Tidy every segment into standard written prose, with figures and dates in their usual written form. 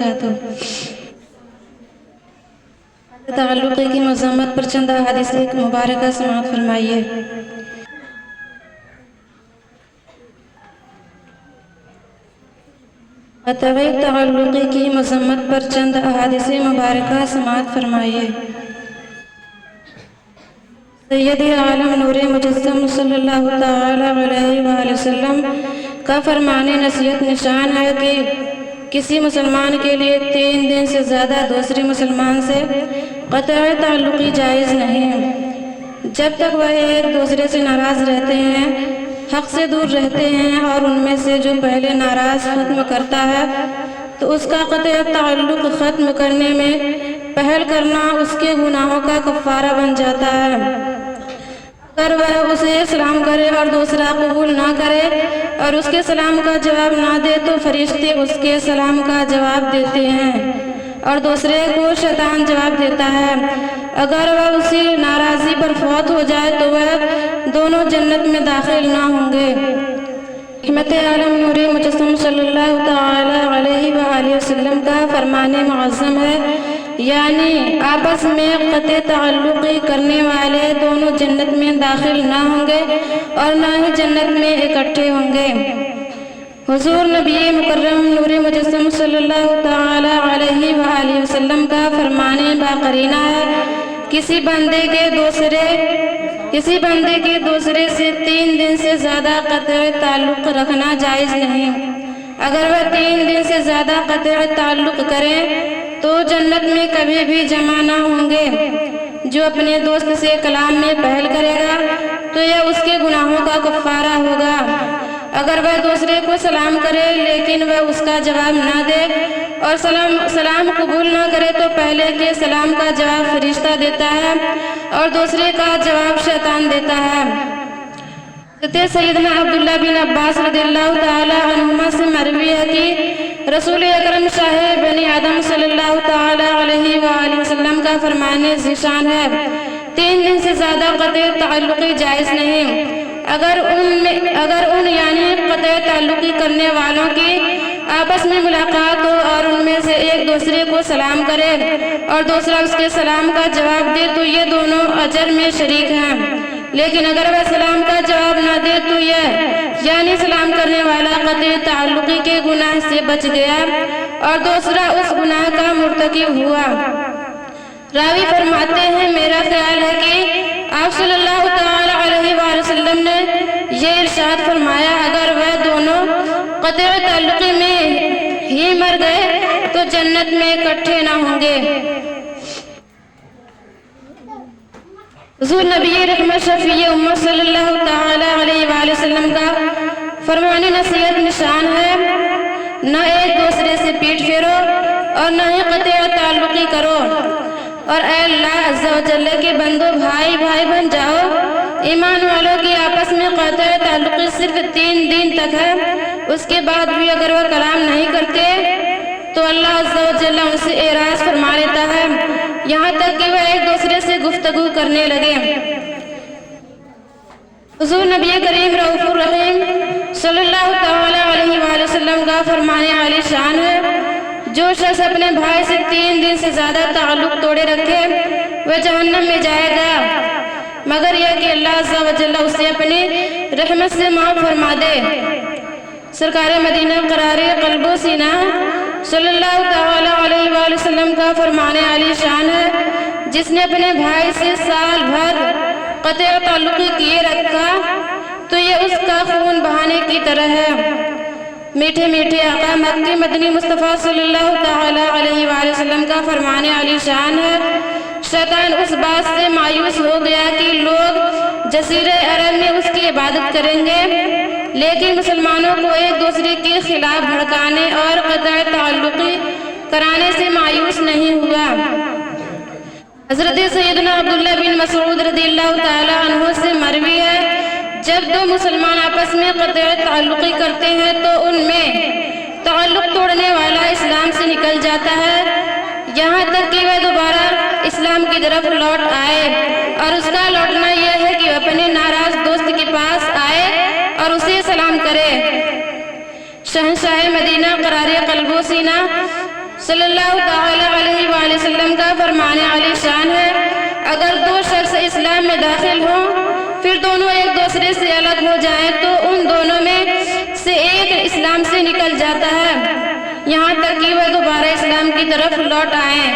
وبرکاتہ۔ تعلقی کی مذمت پر چند احادیث مبارکہ سماعت فرمائیے۔ قطعی تعلقی کی مذمت پر چند احادیث مبارکہ سماعت فرمائیے۔ سید عالم نور مجسم صلی اللہ تعالی علیہ وآلہ وسلم کا فرمان نصیحت نشان ہے کہ کسی مسلمان کے لیے 3 دن سے زیادہ دوسرے مسلمان سے قطعی تعلقی جائز نہیں، جب تک وہ ایک دوسرے سے ناراض رہتے ہیں، حق سے دور رہتے ہیں، اور ان میں سے جو پہلے ناراض ختم کرتا ہے تو اس کا قطعی تعلق ختم کرنے میں پہل کرنا اس کے گناہوں کا کفارہ بن جاتا ہے۔ اگر وہ اسے سلام کرے اور دوسرا قبول نہ کرے اور اس کے سلام کا جواب نہ دے تو فرشتے اس کے سلام کا جواب دیتے ہیں اور دوسرے کو شیطان جواب دیتا ہے۔ اگر وہ اسی ناراضی پر فوت ہو جائے تو وہ دونوں جنت میں داخل نہ ہوں گے۔ حکمت عالم نور مجسم صلی اللہ تعالی علیہ وآلہ وسلم کا فرمان معظم ہے، یعنی آپس میں قطع تعلقی کرنے والے دونوں جنت میں داخل نہ ہوں گے اور نہ ہی جنت میں اکٹھے ہوں گے۔ حضور نبی مکرم نور مجسم صلی اللہ تعالی علیہ وآلہ وسلم کا فرمان باقرینہ ہے، کسی بندے کے دوسرے سے 3 دن سے زیادہ قطعی تعلق رکھنا جائز نہیں۔ اگر وہ 3 دن سے زیادہ قطعی تعلق کریں تو جنت میں کبھی بھی جمع نہ ہوں گے۔ جو اپنے دوست سے کلام میں پہل کرے گا تو یہ اس کے گناہوں کا کفارہ ہوگا۔ اگر وہ دوسرے کو سلام کرے لیکن وہ اس کا جواب نہ دے اور سلام قبول نہ کرے تو پہلے کے سلام کا جواب فرشتہ دیتا ہے اور دوسرے کا جواب شیطان دیتا ہے۔ سیدنا عبداللہ بن عباس رضی اللہ تعالی عنہما سے مروی ہے کہ رسول اکرم شاہ بنی آدم صلی اللہ تعالی علیہ وآلہ وسلم کا فرمان ذیشان ہے، 3 دن سے زیادہ قطع تعلقی جائز نہیں۔ اگر ان یعنی قطع تعلقی کرنے والوں کی آپس میں ملاقات ہو اور ان میں سے ایک دوسرے کو سلام کرے اور دوسرا اس کے سلام کا جواب دے تو یہ دونوں اجر میں شریک ہیں، لیکن اگر وہ سلام کا جواب نہ دے تو یہ یعنی سلام کرنے والا قطع تعلقی کے گناہ سے بچ گیا اور دوسرا اس گناہ کا مرتکب ہوا۔ راوی فرماتے ہیں میرا خیال ہے کہ آپ صلی اللہ تعالی علیہ وآلہ وسلم نے یہ ارشاد فرمایا اگر وہ دونوں قطع تعلقی میں ہی مر گئے تو جنت میں اکٹھے نہ ہوں گے۔ حضور نبی رحمت شفیع امت صلی اللہ تعالی علیہ وآلہ وسلم کا فرمان نصیحت نشان ہے، نہ ایک دوسرے سے پیٹ پھیرو اور نہ ہی قطع تعلقی کرو، اور اے اللہ عز و جل کے بندو بھائی بھائی بن جاؤ۔ ایمان والوں کی آپس میں قطع تعلقی صرف 3 دن تک ہے، اس کے بعد بھی اگر وہ کلام نہیں کرتے تو اللہ عز و جل ان سے اعراض فرما لیتا ہے یہاں تک کہ وہ ایک دوسرے سے گفتگو کرنے لگے۔ حضور نبی کریم رؤوف الرحیم صلی اللہ تعالی علیہ وآلہ وسلم کا فرمان عالی شان ہے، جو شخص اپنے بھائی سے 3 دن سے زیادہ تعلق توڑے رکھے وہ جہنم میں جائے گا، مگر یہ کہ اللہ عز و جل اسے اپنی رحمت سے معاف فرما دے۔ سرکار مدینہ قرار قلب و سینہ صلی اللہ تعالی علیہ وآلہ وسلم کا فرمان عالی شان ہے، جس نے اپنے بھائی سے سال بھر قطع تعلقی کیے رکھا تو یہ اس کا خون بہانے کی طرح ہے۔ میٹھے میٹھے آقا مکی مدنی مصطفیٰ صلی اللہ تعالی علیہ وآلہ وسلم کا فرمان عالی شان ہے، شیطان اس بات سے مایوس ہو گیا کہ لوگ جزیرہ عرب میں اس کی عبادت کریں گے، لیکن مسلمانوں کو ایک دوسرے کے خلاف بھڑکانے اور قطع تعلقی کرانے سے مایوس نہیں ہوا۔ حضرت سیدنا عبداللہ بن مسعود رضی اللہ تعالی عنہ سے مروی ہے جب 2 مسلمان آپس میں قطع تعلقی کرتے ہیں تو ان میں تعلق توڑنے والا اسلام سے نکل جاتا ہے یہاں تک کہ وہ دوبارہ اسلام کی طرف لوٹ آئے، اور اس کا لوٹنا یہ ہے کہ وہ اپنے ناراض دوست کے پاس آئے اور اسے سلام کرے۔ شہنشاہ مدینہ قرار قلب و سینہ صلی اللہ تعالی علیہ وآلہ وسلم کا فرمان علی شان ہے، اگر دو شخص اسلام میں داخل ہوں پھر دونوں ایک دوسرے سے الگ ہو جائیں تو ان دونوں میں سے ایک اسلام سے نکل جاتا ہے یہاں تک کہ وہ دوبارہ اسلام کی طرف لوٹ آئیں۔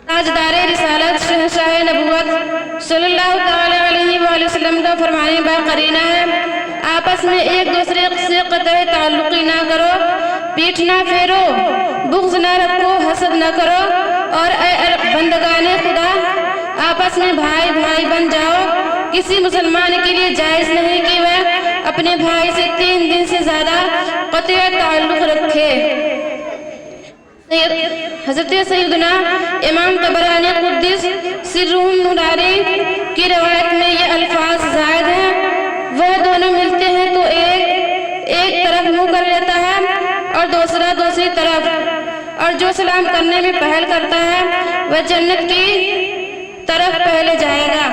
تاجدار رسالت شہنشاہ نبوت صلی اللہ تعالی علیہ وآلہ وسلم کا فرمان باقرینہ ہے، آپس میں ایک دوسرے سے قطع تعلق نہ کرو، پیٹھ نہ پھیرو، بغض نہ رکھو، حسد نہ کرو، اور اے بندگان خدا آپس میں بھائی بھائی بن جاؤ۔ کسی مسلمان کے لیے جائز نہیں کہ وہ اپنے بھائی سے 3 دن سے زیادہ قطع تعلق رکھے۔ حضرت سیدنا امام طبرانی قدس سرہم نورانی کی روایت میں یہ الفاظ زائد ہیں، وہ دونوں ملتے ہیں تو ایک طرف منہ کر لیتا ہے اور دوسرا دوسری طرف، اور جو سلام کرنے میں پہل کرتا ہے وہ جنت کی طرف پہلے جائے گا۔